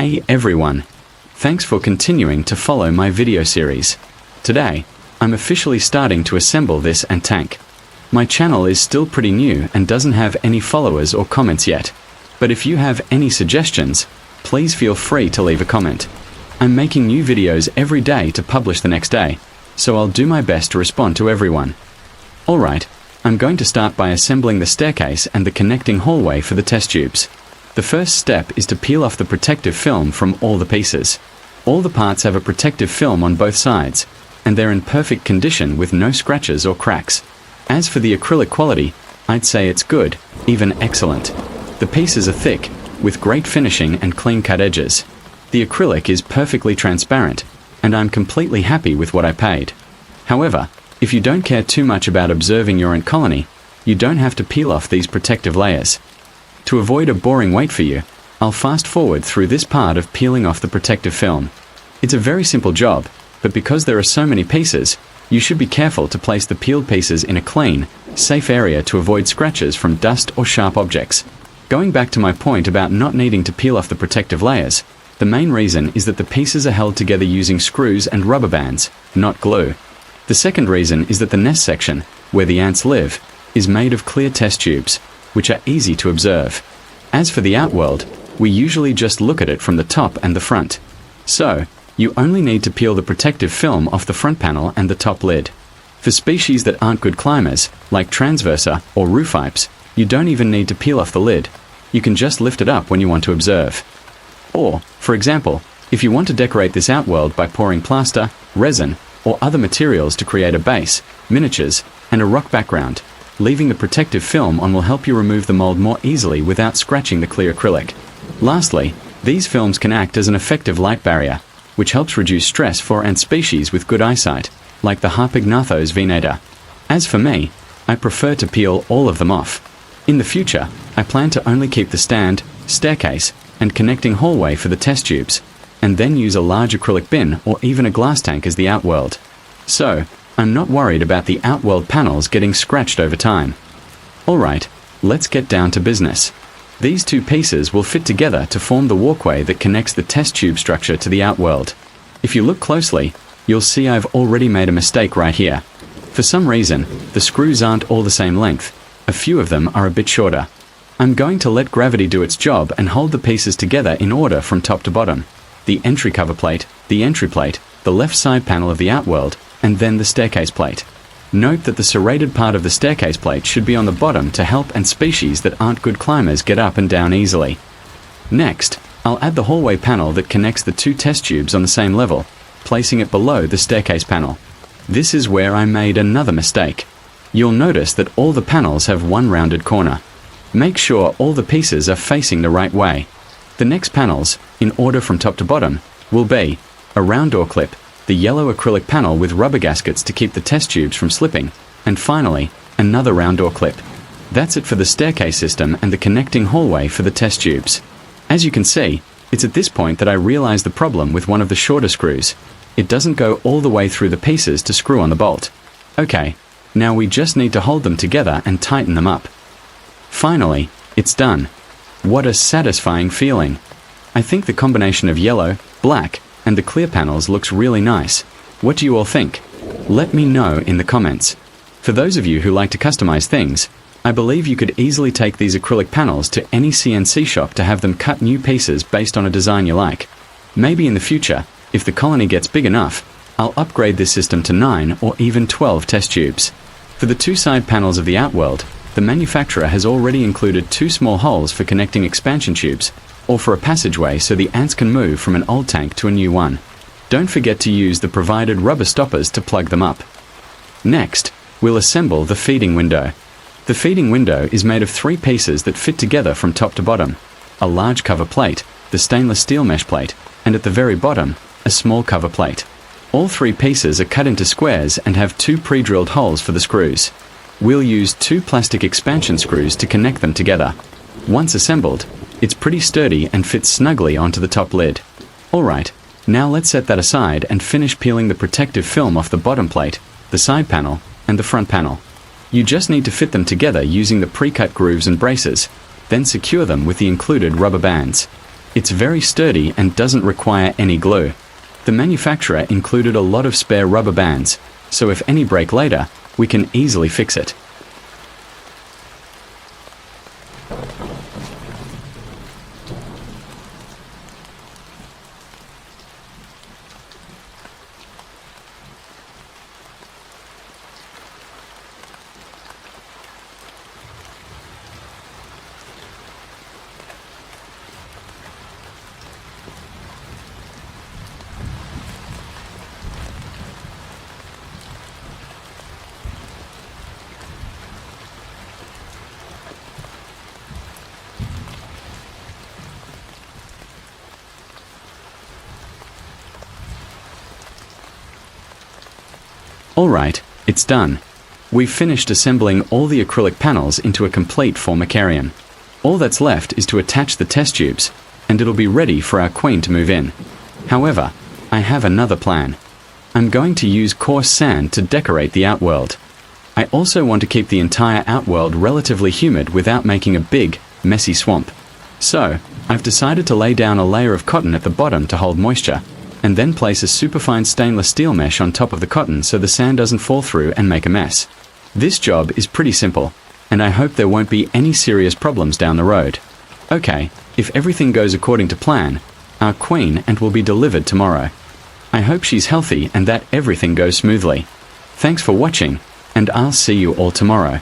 Hey everyone! Thanks for continuing to follow my video series. Today, I'm officially starting to assemble this tank. My channel is still pretty new and doesn't have any followers or comments yet. But if you have any suggestions, please feel free to leave a comment. I'm making new videos every day to publish the next day, so I'll do my best to respond to everyone. Alright, I'm going to start by assembling the staircase and the connecting hallway for the test tubes. The first step is to peel off the protective film from all the pieces. All the parts have a protective film on both sides, and they're in perfect condition with no scratches or cracks. As for the acrylic quality, I'd say it's good, even excellent. The pieces are thick, with great finishing and clean-cut edges. The acrylic is perfectly transparent, and I'm completely happy with what I paid. However, if you don't care too much about observing your ant colony, you don't have to peel off these protective layers. To avoid a boring wait for you, I'll fast forward through this part of peeling off the protective film. It's a very simple job, but because there are so many pieces, you should be careful to place the peeled pieces in a clean, safe area to avoid scratches from dust or sharp objects. Going back to my point about not needing to peel off the protective layers, the main reason is that the pieces are held together using screws and rubber bands, not glue. The second reason is that the nest section, where the ants live, is made of clear test tubes, which are easy to observe. As for the outworld, we usually just look at it from the top and the front. So, you only need to peel the protective film off the front panel and the top lid. For species that aren't good climbers, like transversa or roophipes, you don't even need to peel off the lid. You can just lift it up when you want to observe. Or, for example, if you want to decorate this outworld by pouring plaster, resin, or other materials to create a base, miniatures, and a rock background, leaving the protective film on will help you remove the mold more easily without scratching the clear acrylic. Lastly, these films can act as an effective light barrier, which helps reduce stress for ant species with good eyesight, like the Harpygnathos venata. As for me, I prefer to peel all of them off. In the future, I plan to only keep the stand, staircase, and connecting hallway for the test tubes, and then use a large acrylic bin or even a glass tank as the outworld. So, I'm not worried about the outworld panels getting scratched over time. Alright, let's get down to business. These two pieces will fit together to form the walkway that connects the test tube structure to the outworld. If you look closely, you'll see I've already made a mistake right here. For some reason, the screws aren't all the same length. A few of them are a bit shorter. I'm going to let gravity do its job and hold the pieces together in order from top to bottom. The entry cover plate, the entry plate, the left side panel of the outworld, and then the staircase plate. Note that the serrated part of the staircase plate should be on the bottom to help ant species that aren't good climbers get up and down easily. Next, I'll add the hallway panel that connects the two test tubes on the same level, placing it below the staircase panel. This is where I made another mistake. You'll notice that all the panels have one rounded corner. Make sure all the pieces are facing the right way. The next panels, in order from top to bottom, will be a round door clip, the yellow acrylic panel with rubber gaskets to keep the test tubes from slipping, and finally, another round door clip. That's it for the staircase system and the connecting hallway for the test tubes. As you can see, it's at this point that I realized the problem with one of the shorter screws. It doesn't go all the way through the pieces to screw on the bolt. Okay, now we just need to hold them together and tighten them up. Finally, it's done. What a satisfying feeling. I think the combination of yellow, black, and the clear panels looks really nice. What do you all think? Let me know in the comments. For those of you who like to customize things, I believe you could easily take these acrylic panels to any CNC shop to have them cut new pieces based on a design you like. Maybe in the future, if the colony gets big enough, I'll upgrade this system to 9 or even 12 test tubes. For the two side panels of the outworld, the manufacturer has already included 2 small holes for connecting expansion tubes, or for a passageway so the ants can move from an old tank to a new one. Don't forget to use the provided rubber stoppers to plug them up. Next, we'll assemble the feeding window. The feeding window is made of 3 pieces that fit together from top to bottom: a large cover plate, the stainless steel mesh plate, and at the very bottom, a small cover plate. All 3 pieces are cut into squares and have 2 pre-drilled holes for the screws. We'll use 2 plastic expansion screws to connect them together. Once assembled, it's pretty sturdy and fits snugly onto the top lid. Alright, now let's set that aside and finish peeling the protective film off the bottom plate, the side panel, and the front panel. You just need to fit them together using the pre-cut grooves and braces, then secure them with the included rubber bands. It's very sturdy and doesn't require any glue. The manufacturer included a lot of spare rubber bands, so if any break later, we can easily fix it. Alright, it's done. We've finished assembling all the acrylic panels into a complete Formicarium. All that's left is to attach the test tubes, and it'll be ready for our queen to move in. However, I have another plan. I'm going to use coarse sand to decorate the outworld. I also want to keep the entire outworld relatively humid without making a big, messy swamp. So, I've decided to lay down a layer of cotton at the bottom to hold moisture, and then place a superfine stainless steel mesh on top of the cotton so the sand doesn't fall through and make a mess. This job is pretty simple, and I hope there won't be any serious problems down the road. Okay, if everything goes according to plan, our queen and will be delivered tomorrow. I hope she's healthy and that everything goes smoothly. Thanks for watching, and I'll see you all tomorrow.